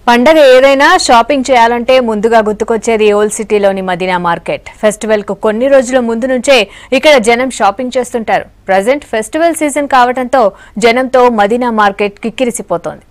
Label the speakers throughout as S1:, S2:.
S1: పండగ ఏదైనా షాపింగ్ చేయాలంటే ముందుగా గుర్తుకొచ్చేది ఓల్డ్ సిటీలోని మదీనా మార్కెట్. ఫెస్టివల్ కు కొన్ని రోజుల ముందు నుంచే ఇక్కడ జనం షాపింగ్ చేస్తుంటారు. ప్రెజెంట్ ఫెస్టివల్ సీజన్ కావడంతో జనంతో మదీనా మార్కెట్ కిక్కిరిసిపోతోంది.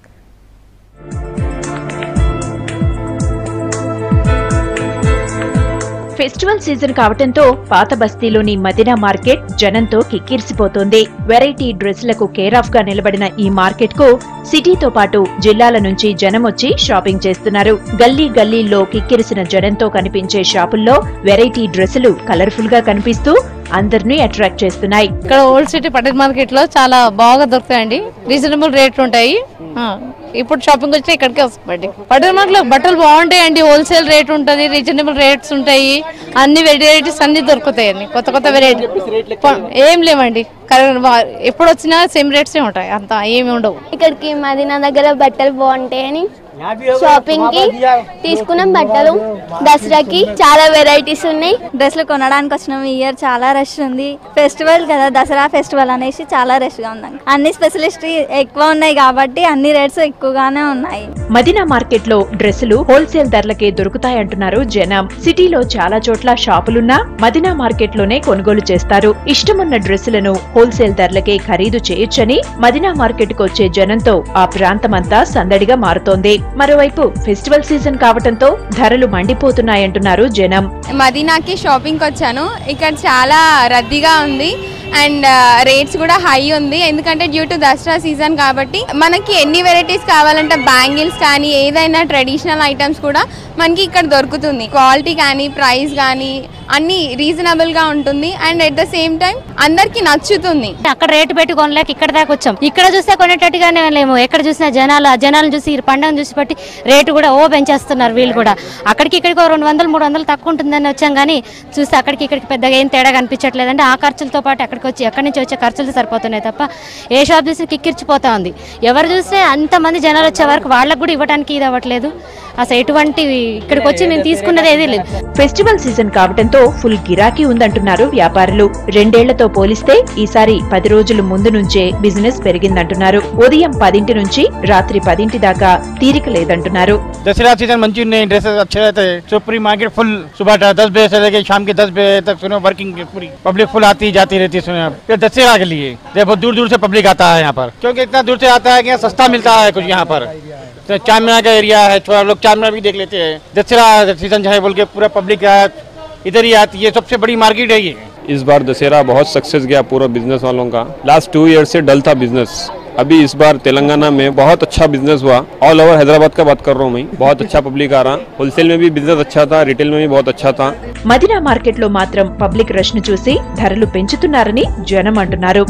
S2: ఫెస్టివల్ సీజన్ కావడంతో పాత బస్తీలోని మదీనా మార్కెట్ జనంతో కిక్కిరిసిపోతోంది. వెరైటీ డ్రెస్లకు కేర్ ఆఫ్ గా నిలబడిన ఈ మార్కెట్ కు సిటీతో పాటు జిల్లాల నుంచి జనం వచ్చి షాపింగ్ చేస్తున్నారు. గల్లీ గల్లీల్లో కిక్కిరిసిన జనంతో కనిపించే షాపుల్లో వెరైటీ డ్రెస్సులు కలర్ఫుల్ గా కనిపిస్తూ అందరినీ అట్రాక్ట్ చేస్తున్నాయి.
S3: ఇక్కడ ఓల్డ్ సిటీ పటేల్ మార్కెట్ లో చాలా బాగా దొరుకుతాయండి. రీజనబుల్ రేట్లు ఉంటాయి. ఇప్పుడు షాపింగ్ వచ్చి ఇక్కడికే వస్తామండి. పటేల్ మార్కెట్ లో బట్టలు బాగుంటాయండి. హోల్సేల్ రేట్ ఉంటుంది, రీజనబుల్ రేట్స్ ఉంటాయి, అన్ని వెరైటీస్ అన్ని దొరుకుతాయండి. కొత్త కొత్త వెరైటీ ఏం లేవండి. ఎప్పుడు వచ్చినా సేమ్ రేట్స్ ఉంటాయి, అంత ఏమి ఉండవు.
S4: ఇక్కడికి మదీనా దగ్గర బట్టలు బాగుంటాయని షాపింగ్ కి తీసుకున్నాం. బట్టలు దసరాకి చాలా వెరైటీస్ ఉన్నాయి.
S5: డ్రెస్లు కొనడానికి వచ్చినాం. ఈ ఇయర్ చాలా రష్ ఉంది. ఫెస్టివల్ కదా, దసరా ఫెస్టివల్ అనేసి చాలా రష్ గా ఉంది. అన్ని స్పెషలిస్ట్ ఎక్కువ ఉన్నాయి కాబట్టి అన్ని రేట్స్ ఎక్కువగానే ఉన్నాయి.
S2: మదీనా మార్కెట్ లో డ్రెస్సులు హోల్సేల్ ధరలకే దొరుకుతాయంటున్నారు జనం. సిటీలో చాలా చోట్ల షాపులున్నా మదీనా మార్కెట్ లోనే కొనుగోలు చేస్తారు. ఇష్టమున్న డ్రెస్సులను హోల్సేల్ ధరలకే ఖరీదు చేయొచ్చని మదీనా మార్కెట్ కు వచ్చే జనంతో ఆ ప్రాంతమంతా సందడిగా మారుతోంది. మరోవైపు ఫెస్టివల్ సీజన్ కావడంతో ధరలు మండిపోతున్నాయంటున్నారు జనం.
S6: మదీనాకి షాపింగ్ వచ్చాను. ఇక్కడ చాలా రద్దీగా ఉంది అండ్ రేట్స్ కూడా హై ఉంది. ఎందుకంటే డ్యూ టు దసరా సీజన్ కాబట్టి మనకి ఎన్ని వెరైటీస్ కావాలంటే బ్యాంగిల్స్ కానీ ఏదైనా ట్రెడిషనల్ ఐటమ్స్ కూడా మనకి ఇక్కడ దొరుకుతుంది. క్వాలిటీ కానీ ప్రైస్ కానీ అన్ని రీజనబుల్ గా ఉంటుంది and at the same time అందరికి నచ్చుతుంది.
S7: అక్కడ రేటు పెట్టి కొనలేక ఇక్కడ దాకా వచ్చాం. ఇక్కడ చూస్తే కొనేటట్టుగానే లేము. ఎక్కడ చూసినా జనాలను చూసి పండుగను చూసి బట్టి రేటు కూడా పెంచేస్తున్నారు వీళ్ళు కూడా. అక్కడికి ఇక్కడికి 200-300 తక్కువ ఉంటుందని వచ్చాం కానీ చూస్తే అక్కడికి ఇక్కడికి పెద్దగా ఏం తేడా కనిపించట్లేదంటే ఆ ఖర్చులతో పాటు అక్కడికి వచ్చి ఎక్కడి నుంచి వచ్చే ఖర్చులు సరిపోతున్నాయి తప్ప ఏ షాప్ చూసి కిక్కిరిచిపోతా ఉంది. ఎవరు చూస్తే అంతమంది జనాలు వచ్చే వరకు వాళ్ళకు కూడా ఇవ్వడానికి ఇది అవ్వట్లేదు. అసలు ఎటువంటి ఇక్కడికి వచ్చి మేము తీసుకున్నది ఏదీ లేదు.
S2: ఫెస్టివల్ సీజన్ కావడంతో ఫుల్ గిరాకీ ఉందంటున్నారు వ్యాపారులు. 2 ఏళ్లతో పోలిస్తే ఈసారి 10 రోజుల ముందు నుంచే బిజినెస్ పెరిగిందంటున్నారు. ఉదయం 10 నుంచి రాత్రి 10 దాకా తీరిక లేదంటున్నారు.
S8: दशहरा सीजन मंची नहीं, ड्रेसेस अच्छे रहते हैं. तो पूरी मार्केट फुल सुबह 10 बजे से लेकर शाम के 10 बजे तक सुनो वर्किंग पूरी पब्लिक फुल आती जाती रहती है. सुनो फिर दशहरा के लिए देखो दूर दूर से पब्लिक आता है यहाँ पर, क्योंकि इतना दूर से आता है कि सस्ता मिलता है कुछ यहाँ पर. तो चारमीनार का एरिया है, थोड़ा लोग चारमीनार भी देख लेते हैं. दशहरा सीजन जो है बोल के पूरा पब्लिक इधर ही आती है. सबसे बड़ी मार्केट है ये.
S9: इस बार दशहरा बहुत सक्सेस गया पूरा बिजनेस वालों का. लास्ट 2 ईयर से डल था बिजनेस. अभी इस बार तेलंगाना में बहुत अच्छा बिजनेस हुआ. ऑल ओवर हैदराबाद का बात कर रहा हूँ मैं. बहुत अच्छा पब्लिक आ रहा. होलसेल में भी बिजनेस अच्छा था, रिटेल में भी बहुत अच्छा था.
S2: మదీనా మార్కెట్ లో మాత్రం పబ్లిక్ రష్ ను చూసి ధరలు పెంచుతున్నారని జనం అంటున్నారు.